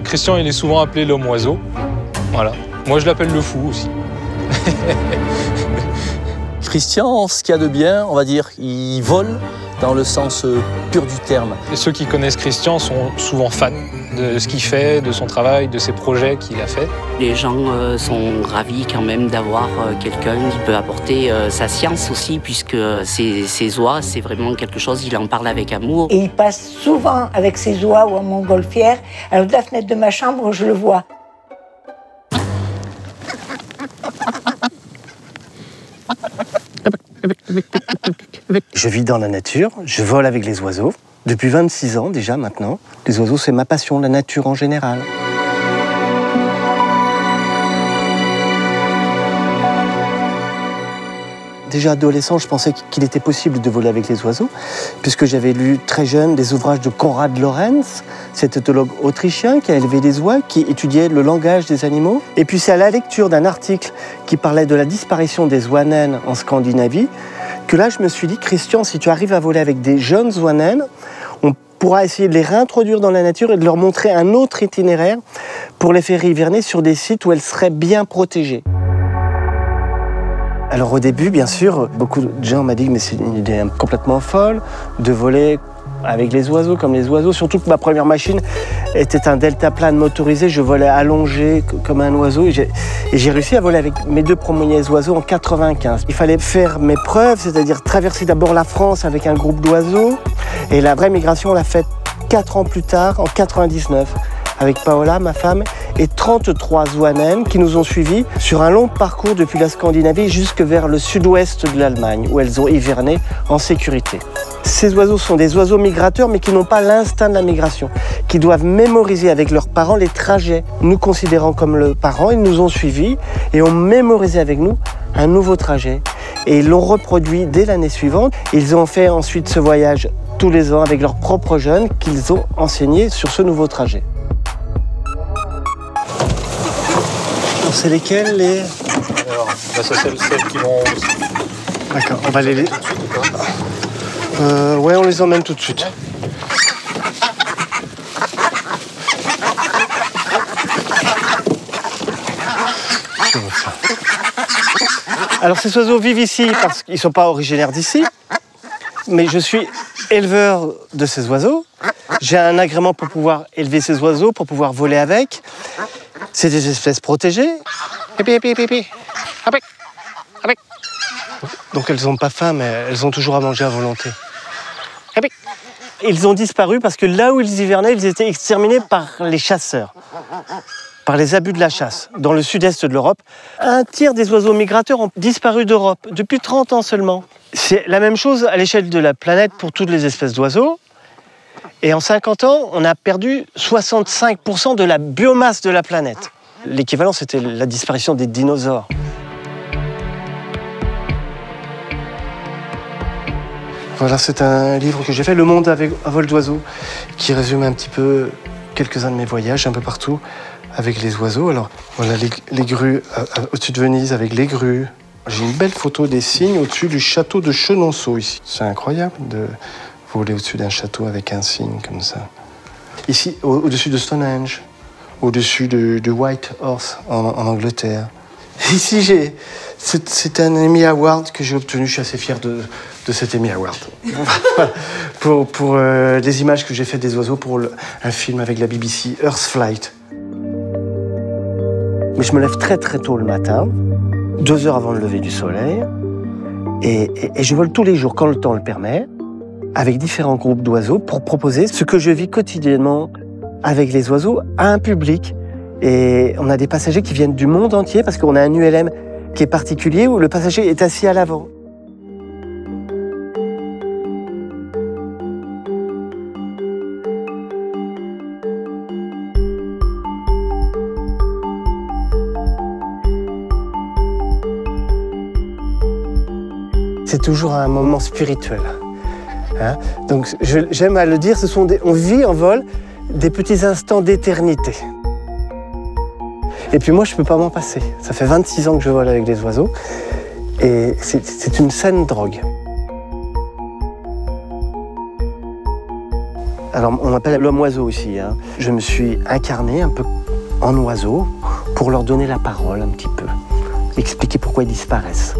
Christian, il est souvent appelé l'homme-oiseau. Voilà. Moi, je l'appelle le fou aussi. Christian, ce qu'il y a de bien, on va dire, il vole dans le sens pur du terme. Et ceux qui connaissent Christian sont souvent fans de ce qu'il fait, de son travail, de ses projets qu'il a fait. Les gens sont ravis quand même d'avoir quelqu'un qui peut apporter sa science aussi, puisque ses oies, c'est vraiment quelque chose, il en parle avec amour. Et il passe souvent avec ses oies ou en montgolfière. Alors de la fenêtre de ma chambre, je le vois. Je vis dans la nature, je vole avec les oiseaux. Depuis 26 ans déjà maintenant. Les oiseaux, c'est ma passion, la nature en général. Déjà adolescent, je pensais qu'il était possible de voler avec les oiseaux, puisque j'avais lu très jeune des ouvrages de Konrad Lorenz, cet éthologue autrichien qui a élevé des oies, qui étudiait le langage des animaux. Et puis c'est à la lecture d'un article qui parlait de la disparition des oies naines en Scandinavie, que là je me suis dit, Christian, si tu arrives à voler avec des jeunes oies naines, on pourra essayer de les réintroduire dans la nature et de leur montrer un autre itinéraire pour les faire hiverner sur des sites où elles seraient bien protégées. Alors au début, bien sûr, beaucoup de gens m'ont dit mais c'est une idée complètement folle de voler avec les oiseaux, comme les oiseaux. Surtout que ma première machine était un deltaplane motorisé. Je volais allongé comme un oiseau et j'ai réussi à voler avec mes deux premiers oiseaux en 95. Il fallait faire mes preuves, c'est-à-dire traverser d'abord la France avec un groupe d'oiseaux. Et la vraie migration, on l'a faite 4 ans plus tard, en 99. Avec Paola, ma femme, et 33 oies naines qui nous ont suivis sur un long parcours depuis la Scandinavie jusque vers le sud-ouest de l'Allemagne, où elles ont hiverné en sécurité. Ces oiseaux sont des oiseaux migrateurs, mais qui n'ont pas l'instinct de la migration, qui doivent mémoriser avec leurs parents les trajets. Nous considérant comme le parent, ils nous ont suivis et ont mémorisé avec nous un nouveau trajet. Et ils l'ont reproduit dès l'année suivante. Ils ont fait ensuite ce voyage tous les ans avec leurs propres jeunes qu'ils ont enseignés sur ce nouveau trajet. C'est lesquels les... Alors, bah ça c'est celles qui vont... D'accord, on va les... ouais, on les emmène tout de suite. Alors ces oiseaux vivent ici parce qu'ils ne sont pas originaires d'ici, mais je suis éleveur de ces oiseaux. J'ai un agrément pour pouvoir élever ces oiseaux, pour pouvoir voler avec. C'est des espèces protégées. Donc elles n'ont pas faim, mais elles ont toujours à manger à volonté. Ils ont disparu parce que là où ils hivernaient, ils étaient exterminés par les chasseurs, par les abus de la chasse. Dans le sud-est de l'Europe, un tiers des oiseaux migrateurs ont disparu d'Europe, depuis 30 ans seulement. C'est la même chose à l'échelle de la planète pour toutes les espèces d'oiseaux. Et en 50 ans, on a perdu 65% de la biomasse de la planète. L'équivalent, c'était la disparition des dinosaures. Voilà, c'est un livre que j'ai fait, Le monde à vol d'oiseaux, qui résume un petit peu quelques-uns de mes voyages un peu partout avec les oiseaux. Alors, voilà les grues au-dessus de Venise avec les grues. J'ai une belle photo des cygnes au-dessus du château de Chenonceau ici. C'est incroyable de voler au-dessus d'un château avec un cygne comme ça. Ici, au-dessus de Stonehenge, au-dessus de White Horse en Angleterre. Ici, c'est un Emmy Award que j'ai obtenu. Je suis assez fier de cet Emmy Award. pour les images que j'ai faites des oiseaux pour un film avec la BBC, Earth Flight. Mais je me lève très très tôt le matin, 2 heures avant le lever du soleil, et je vole tous les jours quand le temps le permet, avec différents groupes d'oiseaux pour proposer ce que je vis quotidiennement avec les oiseaux à un public. Et on a des passagers qui viennent du monde entier parce qu'on a un ULM qui est particulier où le passager est assis à l'avant. C'est toujours un moment spirituel. Hein? Donc j'aime à le dire, on vit en vol des petits instants d'éternité. Et puis moi, je ne peux pas m'en passer. Ça fait 26 ans que je vole avec les oiseaux. Et c'est une saine drogue. Alors, on m'appelle l'homme oiseau aussi. Hein. Je me suis incarné un peu en oiseau pour leur donner la parole un petit peu, expliquer pourquoi ils disparaissent.